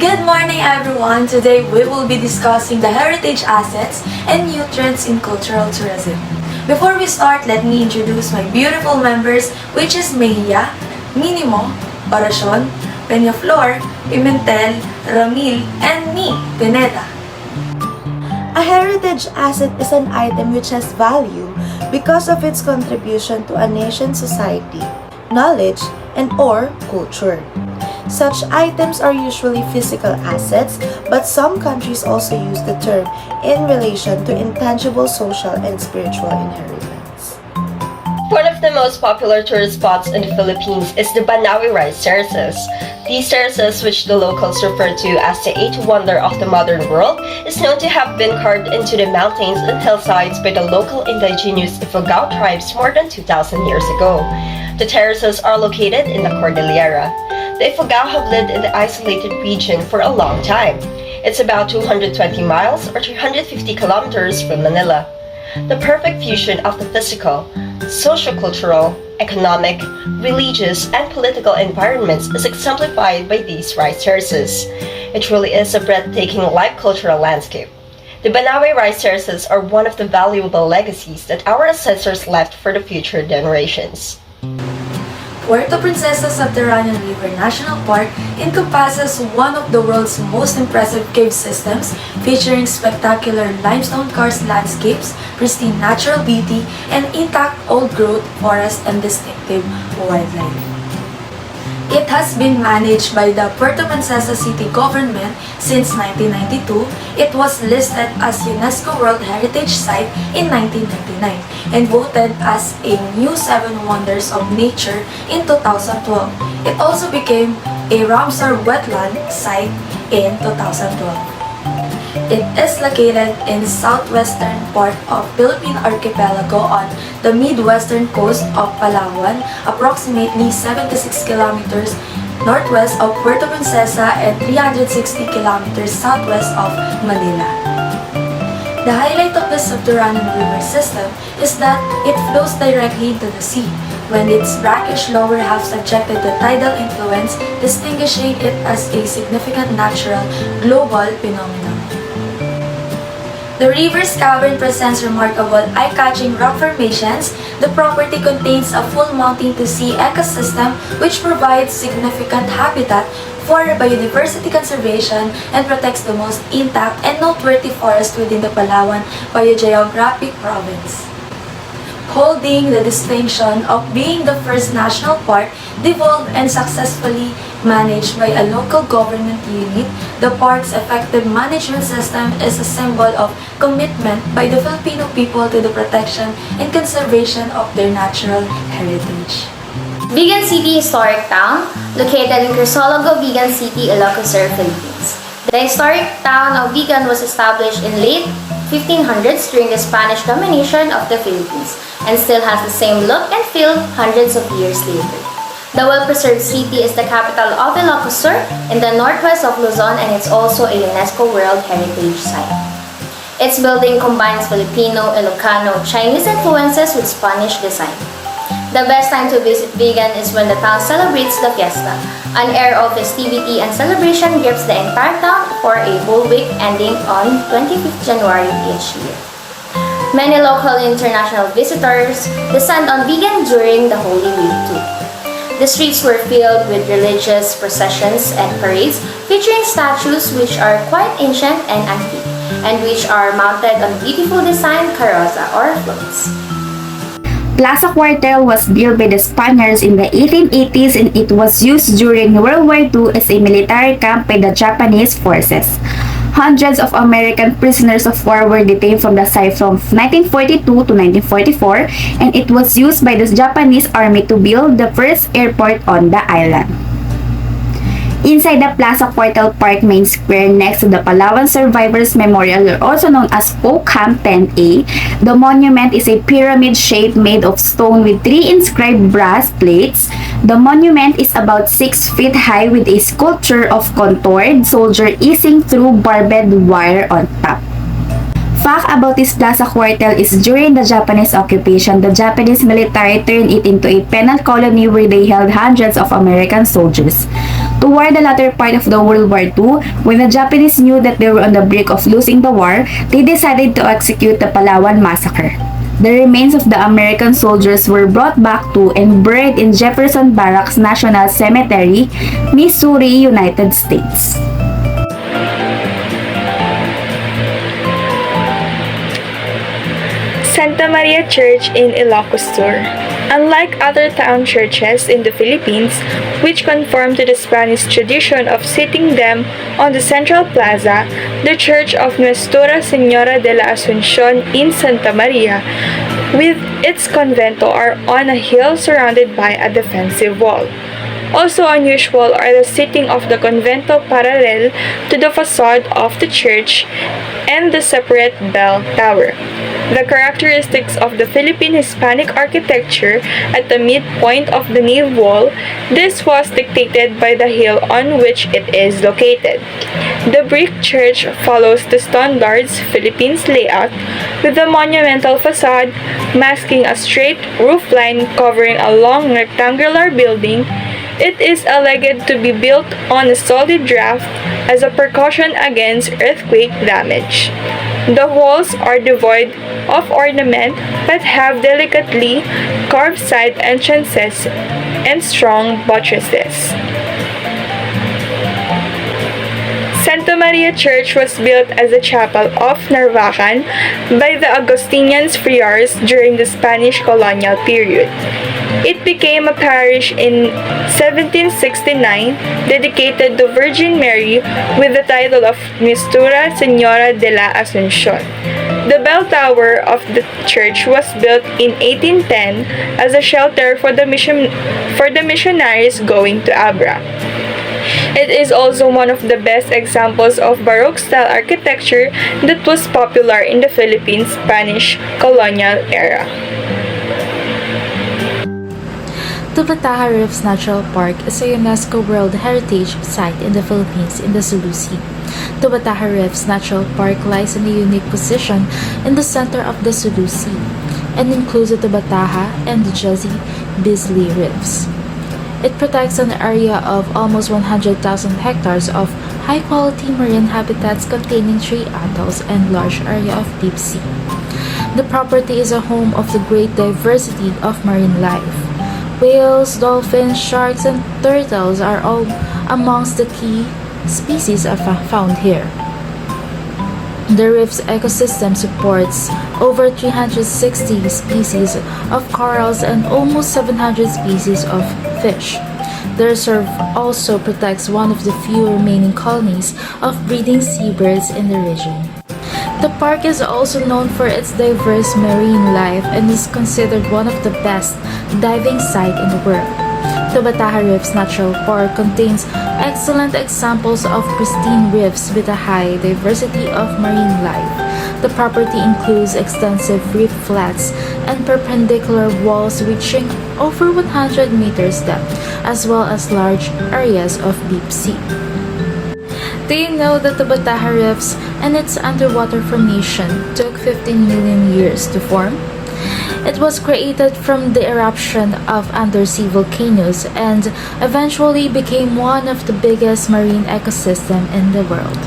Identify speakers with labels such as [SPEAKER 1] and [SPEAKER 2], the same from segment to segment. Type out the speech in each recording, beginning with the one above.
[SPEAKER 1] Good morning everyone! Today we will be discussing the heritage assets and new trends in cultural tourism. Before we start, let me introduce my beautiful members, which is Mejia, Minimo, Oracion, Peñaflor, Pimentel, Ramil, and me, Pineda.
[SPEAKER 2] A heritage asset is an item which has value because of its contribution to a nation's society, knowledge, and/or culture. Such items are usually physical assets, but some countries also use the term in relation to intangible social and spiritual inheritance.
[SPEAKER 3] One of the most popular tourist spots in the Philippines is the Banawe Rice Terraces. These terraces, which the locals refer to as the eighth wonder of the modern world, is known to have been carved into the mountains and hillsides by the local indigenous Ifugao tribes more than 2,000 years ago. The terraces are located in the Cordillera. The Ifugao have lived in the isolated region for a long time. It's about 220 miles or 350 kilometers from Manila. The perfect fusion of the physical, socio-cultural, economic, religious, and political environments is exemplified by these rice terraces. It truly is a breathtaking live cultural landscape. The Banawe Rice Terraces are one of the valuable legacies that our ancestors left for the future generations.
[SPEAKER 1] Puerto Princesa Subterranean River National Park encompasses one of the world's most impressive cave systems, featuring spectacular limestone karst landscapes, pristine natural beauty, and intact old-growth forest and distinctive wildlife. It has been managed by the Puerto Princesa City Government since 1992. It was listed as UNESCO World Heritage Site in 1999 and voted as a new 7 Wonders of Nature in 2012. It also became a Ramsar Wetland Site in 2012. It is located in the southwestern part of Philippine Archipelago on the midwestern coast of Palawan, approximately 76 kilometers northwest of Puerto Princesa and 360 kilometers southwest of Manila. The highlight of the subterranean river system is that it flows directly into the sea, when its brackish lower half subjected to tidal influence, distinguishing it as a significant natural global phenomenon. The river's cavern presents remarkable eye-catching rock formations. The property contains a full mountain-to-sea ecosystem which provides significant habitat for biodiversity conservation and protects the most intact and noteworthy forest within the Palawan Biogeographic Province. Holding the distinction of being the first national park devolved and successfully managed by a local government unit, the park's effective management system is a symbol of commitment by the Filipino people to the protection and conservation of their natural heritage.
[SPEAKER 4] Vigan City Historic Town, located in Crisologo, Vigan City, Ilocos Sur, Philippines. The historic town of Vigan was established in late 1500s during the Spanish domination of the Philippines and still has the same look and feel hundreds of years later. The well-preserved city is the capital of Ilocos Sur in the northwest of Luzon, and it's also a UNESCO World Heritage Site. Its building combines Filipino, Ilocano, Chinese influences with Spanish design. The best time to visit Vigan is when the town celebrates the fiesta. An air of festivity and celebration grips the entire town for a bull week ending on 25th January each year. Many local and international visitors descend on Vigan during the Holy Week too. The streets were filled with religious processions and parades featuring statues which are quite ancient and antique, and which are mounted on beautiful designed carroza or floats.
[SPEAKER 5] Plaza Cuartel was built by the Spaniards in the 1880s, and it was used during World War II as a military camp by the Japanese forces. Hundreds of American prisoners of war were detained from the site from 1942 to 1944, and it was used by the Japanese army to build the first airport on the island. Inside the Plaza Cuartel Park main square next to the Palawan Survivors Memorial, also known as Oak Camp 10A, the monument is a pyramid shape made of stone with 3 inscribed brass plates. The monument is about 6 feet high with a sculpture of contoured soldier easing through barbed wire on top. Fact about this Plaza Cuartel is during the Japanese occupation, the Japanese military turned it into a penal colony where they held hundreds of American soldiers. Toward the latter part of the World War II, when the Japanese knew that they were on the brink of losing the war, they decided to execute the Palawan Massacre. The remains of the American soldiers were brought back to and buried in Jefferson Barracks National Cemetery, Missouri, United States.
[SPEAKER 6] Santa Maria Church in Ilocos Sur. Unlike other town churches in the Philippines, which conform to the Spanish tradition of seating them on the central plaza, the Church of Nuestra Señora de la Asunción in Santa Maria, with its convento, are on a hill surrounded by a defensive wall. Also unusual are the seating of the convento parallel to the facade of the church and the separate bell tower. The characteristics of the Philippine Hispanic architecture at the midpoint of the nave wall, this was dictated by the hill on which it is located. The brick church follows the standards Philippines layout, with the monumental facade masking a straight roof line covering a long rectangular building. It is alleged to be built on a solid raft as a precaution against earthquake damage. The walls are devoid of ornament but have delicately carved side entrances and strong buttresses. Santa Maria Church was built as a chapel of Narvacan by the Augustinians friars during the Spanish colonial period. It became a parish in 1769, dedicated to Virgin Mary with the title of Nuestra Señora de la Asunción. The bell tower of the church was built in 1810 as a shelter for the missionaries going to Abra. It is also one of the best examples of Baroque-style architecture that was popular in the Philippine Spanish colonial era.
[SPEAKER 1] The Bataha Reefs Natural Park is a UNESCO World Heritage Site in the Philippines in the Sulu Sea. The Bataha Reefs Natural Park lies in a unique position in the center of the Sulu Sea and includes the Bataha and the Jezi Bisley Reefs. It protects an area of almost 100,000 hectares of high-quality marine habitats containing 3 atolls and large area of deep sea. The property is a home of the great diversity of marine life. Whales, dolphins, sharks, and turtles are all amongst the key species found here. The reef's ecosystem supports over 360 species of corals and almost 700 species of fish. The reserve also protects one of the few remaining colonies of breeding seabirds in the region. The park is also known for its diverse marine life and is considered one of the best diving sites in the world. The Bataha Reefs Natural Park contains excellent examples of pristine reefs with a high diversity of marine life. The property includes extensive reef flats and perpendicular walls reaching over 100 meters depth, as well as large areas of deep sea. Do you know that the Bataha Reefs and its underwater formation took 15 million years to form? It was created from the eruption of undersea volcanoes and eventually became one of the biggest marine ecosystems in the world.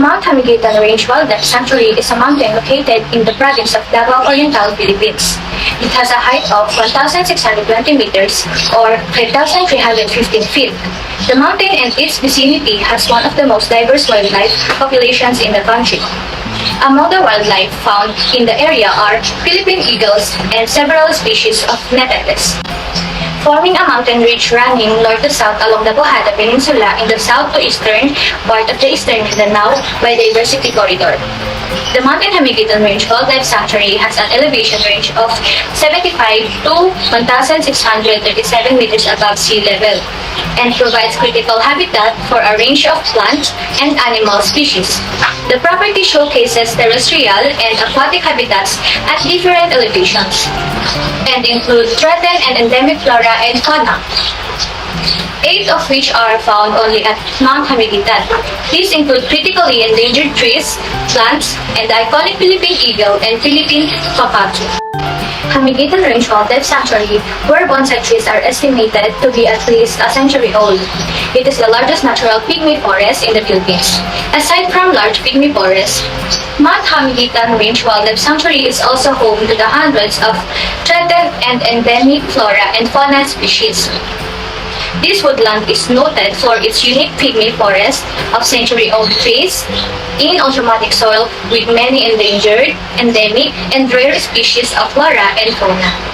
[SPEAKER 4] Mount Hamiguitan Range Wildlife Sanctuary is a mountain located in the province of Davao Oriental, Philippines. It has a height of 1,620 meters or 5,315 feet. The mountain and its vicinity has one of the most diverse wildlife populations in the country. Among the wildlife found in the area are Philippine eagles and several species of netetes. Forming a mountain ridge running north to south along the Bojada Peninsula in the south to eastern part of the eastern Mindanao Biodiversity Corridor. The Mountain Hamiguitan Range Wildlife Sanctuary has an elevation range of 75 to 1,637 meters above sea level and provides critical habitat for a range of plant and animal species. The property showcases terrestrial and aquatic habitats at different elevations and includes threatened and endemic flora and fauna, 8 of which are found only at Mount Hamiguitan. These include critically endangered trees, plants, and the iconic Philippine eagle and Philippine kakadu. Hamiguitan Range Wildlife Sanctuary, where bonsai trees are estimated to be at least a century old. It is the largest natural pygmy forest in the Philippines. Aside from large pygmy forests, Mount Hamiguitan Range Wildlife Sanctuary is also home to the hundreds of threatened and endemic flora and fauna species. This woodland is noted for its unique pygmy forest of century-old trees in ultramafic soil with many endangered, endemic, and rare species of flora and fauna.